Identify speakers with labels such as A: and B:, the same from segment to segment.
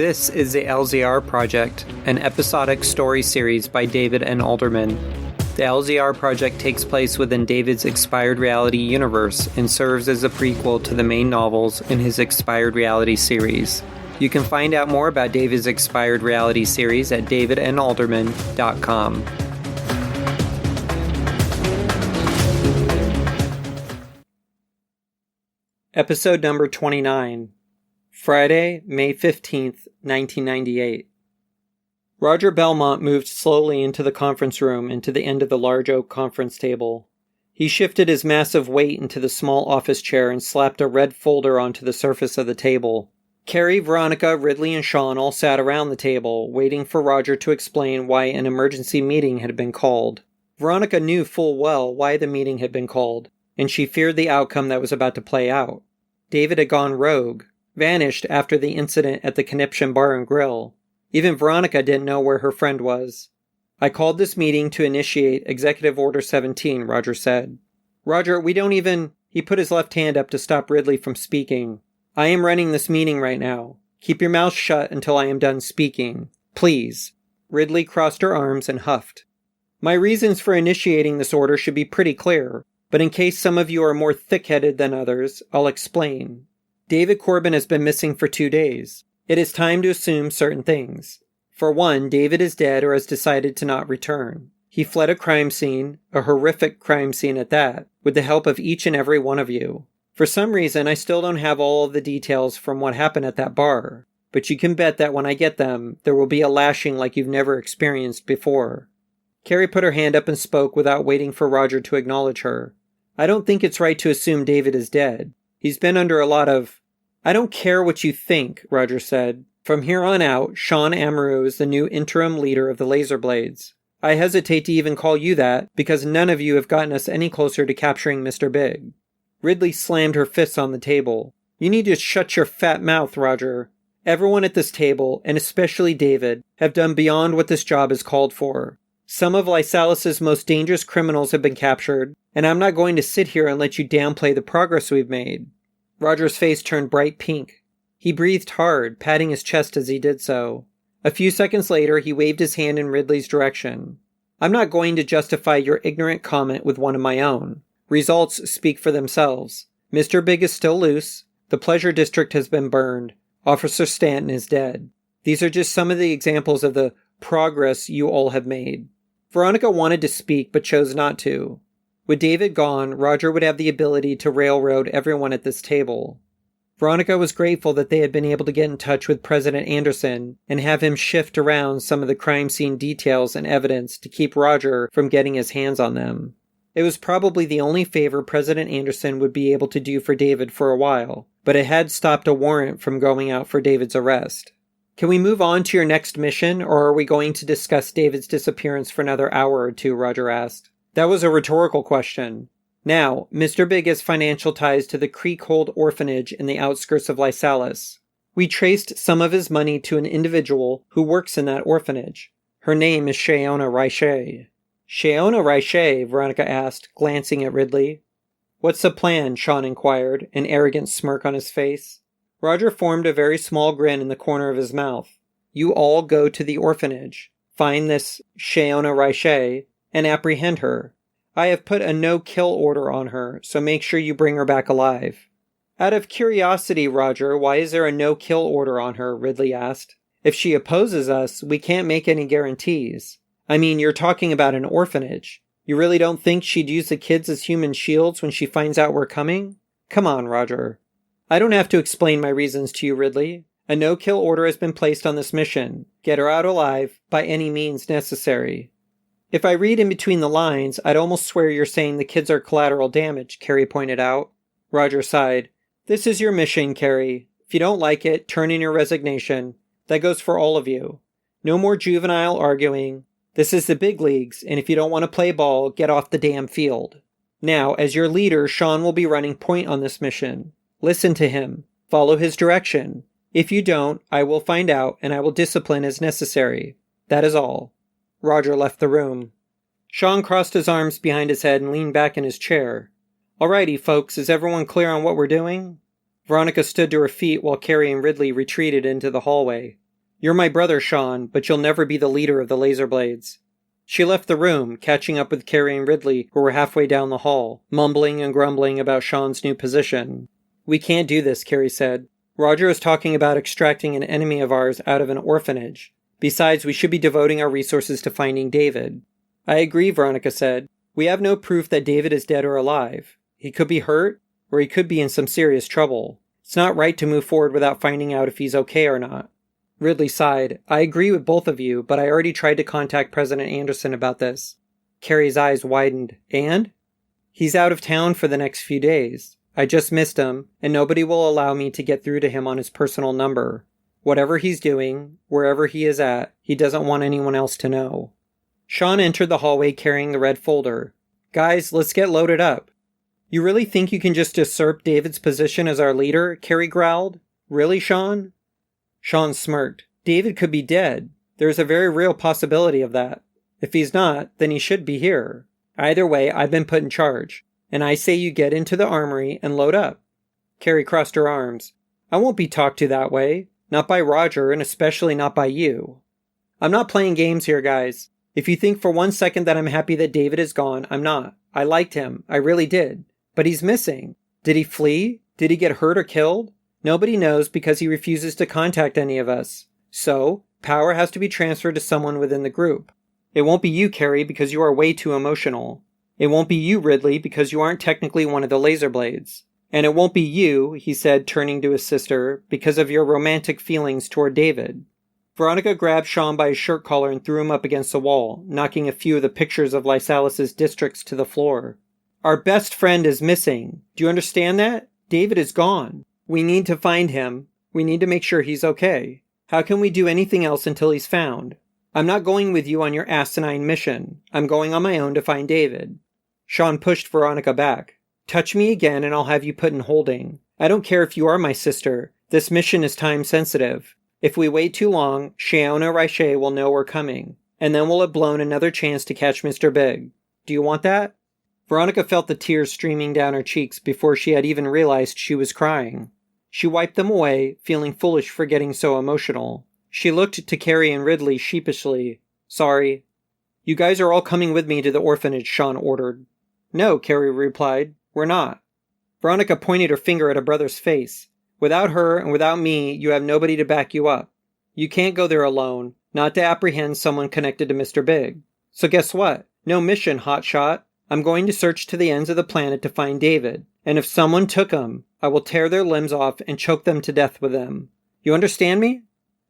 A: This is the LZR Project, an episodic story series by David and Alderman. The LZR Project takes place within David's Expired Reality universe and serves as a prequel to the main novels in his Expired Reality series. You can find out more about David's Expired Reality series at davidandalderman.com. Episode number 29. Friday, May 15th, 1998. Roger Belmont moved slowly into the conference room and to the end of the large oak conference table. He shifted his massive weight into the small office chair and slapped a red folder onto the surface of the table. Carrie, Veronica, Ridley, and Sean all sat around the table, waiting for Roger to explain why an emergency meeting had been called. Veronica knew full well why the meeting had been called, and she feared the outcome that was about to play out. David had gone rogue. Vanished after the incident at the Conniption Bar and Grill. Even Veronica didn't know where her friend was. I called this meeting to initiate Executive Order 17, Roger said. Roger, we don't even... He put his left hand up to stop Ridley from speaking. I am running this meeting right now. Keep your mouth shut until I am done speaking. Please. Ridley crossed her arms and huffed. My reasons for initiating this order should be pretty clear, but in case some of you are more thick-headed than others, I'll explain. David Corbin has been missing for 2 days. It is time to assume certain things. For one, David is dead or has decided to not return. He fled a crime scene, a horrific crime scene at that, with the help of each and every one of you. For some reason, I still don't have all of the details from what happened at that bar, but you can bet that when I get them, there will be a lashing like you've never experienced before. Carrie put her hand up and spoke without waiting for Roger to acknowledge her. I don't think it's right to assume David is dead. He's been under a lot of... I don't care what you think, Roger said. From here on out, Sean Amorou is the new interim leader of the Lazerblades. I hesitate to even call you that, because none of you have gotten us any closer to capturing Mr. Big. Ridley slammed her fists on the table. You need to shut your fat mouth, Roger. Everyone at this table, and especially David, have done beyond what this job is called for. Some of Lysalis' most dangerous criminals have been captured, and I'm not going to sit here and let you downplay the progress we've made. Roger's face turned bright pink. He breathed hard, patting his chest as he did so. A few seconds later, he waved his hand in Ridley's direction. I'm not going to justify your ignorant comment with one of my own. Results speak for themselves. Mr. Big is still loose. The Pleasure District has been burned. Officer Stanton is dead. These are just some of the examples of the progress you all have made. Veronica wanted to speak, but chose not to. With David gone, Roger would have the ability to railroad everyone at this table. Veronica was grateful that they had been able to get in touch with President Anderson and have him shift around some of the crime scene details and evidence to keep Roger from getting his hands on them. It was probably the only favor President Anderson would be able to do for David for a while, but it had stopped a warrant from going out for David's arrest. Can we move on to your next mission, or are we going to discuss David's disappearance for another hour or two? Roger asked. That was a rhetorical question. Now, Mr. Big has financial ties to the Creekhold orphanage in the outskirts of Lysalis. We traced some of his money to an individual who works in that orphanage. Her name is Sheona Riche. Sheona Riche? Veronica asked, glancing at Ridley. What's the plan? Sean inquired, an arrogant smirk on his face. Roger formed a very small grin in the corner of his mouth. You all go to the orphanage. Find this Sheona Riche and apprehend her. I have put a no-kill order on her, so make sure you bring her back alive. Out of curiosity, Roger, why is there a no-kill order on her? Ridley asked. If she opposes us, we can't make any guarantees. I mean, you're talking about an orphanage. You really don't think she'd use the kids as human shields when she finds out we're coming? Come on, Roger. I don't have to explain my reasons to you, Ridley. A no-kill order has been placed on this mission. Get her out alive, by any means necessary. If I read in between the lines, I'd almost swear you're saying the kids are collateral damage, Carrie pointed out. Roger sighed. This is your mission, Carrie. If you don't like it, turn in your resignation. That goes for all of you. No more juvenile arguing. This is the big leagues, and if you don't want to play ball, get off the damn field. Now, as your leader, Sean will be running point on this mission. Listen to him. Follow his direction. If you don't, I will find out, and I will discipline as necessary. That is all. Roger left the room. Sean crossed his arms behind his head and leaned back in his chair. Alrighty, folks, is everyone clear on what we're doing? Veronica stood to her feet while Carrie and Ridley retreated into the hallway. You're my brother, Sean, but you'll never be the leader of the Lazerblades. She left the room, catching up with Carrie and Ridley, who were halfway down the hall, mumbling and grumbling about Sean's new position. We can't do this, Carrie said. Roger is talking about extracting an enemy of ours out of an orphanage. Besides, we should be devoting our resources to finding David. I agree, Veronica said. We have no proof that David is dead or alive. He could be hurt, or he could be in some serious trouble. It's not right to move forward without finding out if he's okay or not. Ridley sighed. I agree with both of you, but I already tried to contact President Anderson about this. Carrie's eyes widened. And? He's out of town for the next few days. I just missed him, and nobody will allow me to get through to him on his personal number. Whatever he's doing, wherever he is at, he doesn't want anyone else to know. Sean entered the hallway carrying the red folder. Guys, let's get loaded up. You really think you can just usurp David's position as our leader? Carrie growled. Really, Sean? Sean smirked. David could be dead. There's a very real possibility of that. If he's not, then he should be here. Either way, I've been put in charge, and I say you get into the armory and load up. Carrie crossed her arms. I won't be talked to that way. Not by Roger, and especially not by you. I'm not playing games here, guys. If you think for 1 second that I'm happy that David is gone, I'm not. I liked him. I really did. But he's missing. Did he flee? Did he get hurt or killed? Nobody knows because he refuses to contact any of us. So, power has to be transferred to someone within the group. It won't be you, Carrie, because you are way too emotional. It won't be you, Ridley, because you aren't technically one of the Lazerblades. And it won't be you, he said, turning to his sister, because of your romantic feelings toward David. Veronica grabbed Sean by his shirt collar and threw him up against the wall, knocking a few of the pictures of Lysalis' districts to the floor. Our best friend is missing. Do you understand that? David is gone. We need to find him. We need to make sure he's okay. How can we do anything else until he's found? I'm not going with you on your asinine mission. I'm going on my own to find David. Sean pushed Veronica back. Touch me again and I'll have you put in holding. I don't care if you are my sister. This mission is time sensitive. If we wait too long, Shiona Raiche will know we're coming, and then we'll have blown another chance to catch Mr. Big. Do you want that? Veronica felt the tears streaming down her cheeks before she had even realized she was crying. She wiped them away, feeling foolish for getting so emotional. She looked to Carrie and Ridley sheepishly. Sorry. You guys are all coming with me to the orphanage, Sean ordered. No, Carrie replied. We're not. Veronica pointed her finger at her brother's face. Without her and without me, you have nobody to back you up. You can't go there alone, not to apprehend someone connected to Mr. Big. So guess what? No mission, hotshot. I'm going to search to the ends of the planet to find David, and if someone took him, I will tear their limbs off and choke them to death with them. You understand me?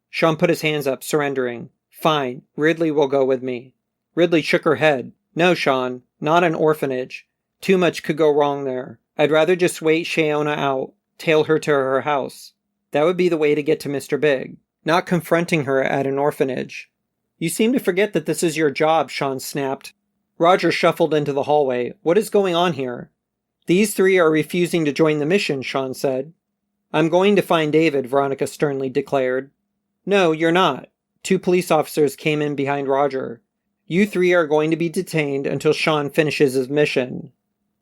A: Sean put his hands up, surrendering. Fine, Ridley will go with me. Ridley shook her head. No, Sean, not an orphanage. Too much could go wrong there. I'd rather just wait Shiona out, tail her to her house. That would be the way to get to Mr. Big, not confronting her at an orphanage. You seem to forget that this is your job, Sean snapped. Roger shuffled into the hallway. What is going on here? These three are refusing to join the mission, Sean said. I'm going to find David, Veronica sternly declared. No, you're not. 2 police officers came in behind Roger. You three are going to be detained until Sean finishes his mission.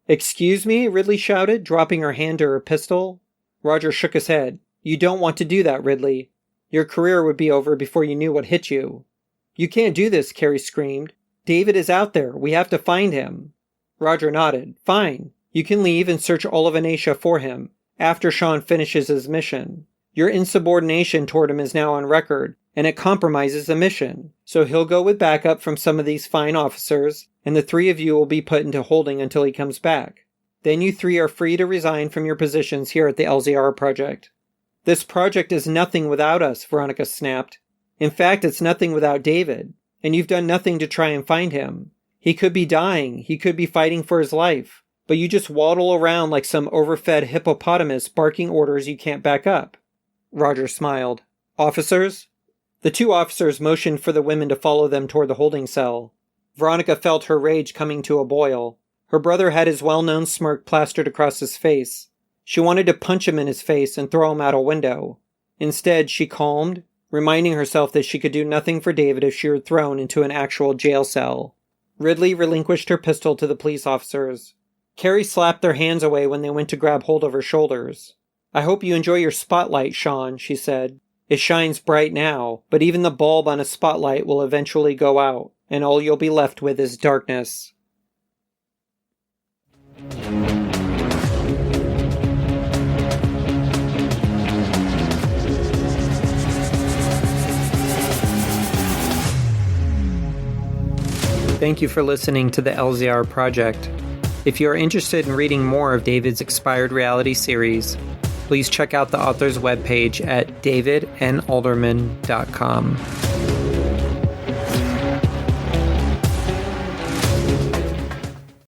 A: Excuse me? Ridley shouted, dropping her hand to her pistol. Roger shook his head. You don't want to do that, Ridley. Your career would be over before you knew what hit you. You can't do this, Carrie screamed. David is out there. We have to find him. Roger nodded. Fine. You can leave and search all of Anasia for him, after Sean finishes his mission. Your insubordination toward him is now on record, and it compromises the mission. So he'll go with backup from some of these fine officers, and the 3 of you will be put into holding until he comes back. Then you 3 are free to resign from your positions here at the LZR Project. This project is nothing without us, Veronica snapped. In fact, it's nothing without David. And you've done nothing to try and find him. He could be dying, he could be fighting for his life, but you just waddle around like some overfed hippopotamus barking orders you can't back up. Roger smiled. Officers? The 2 officers motioned for the women to follow them toward the holding cell. Veronica felt her rage coming to a boil. Her brother had his well-known smirk plastered across his face. She wanted to punch him in his face and throw him out a window. Instead, she calmed, reminding herself that she could do nothing for David if she were thrown into an actual jail cell. Ridley relinquished her pistol to the police officers. Carrie slapped their hands away when they went to grab hold of her shoulders. I hope you enjoy your spotlight, Sean, she said. It shines bright now, but even the bulb on a spotlight will eventually go out, and all you'll be left with is darkness. Thank you for listening to the LZR Project. If you are interested in reading more of David's Expired Reality series, please check out the author's webpage at davidnalderman.com.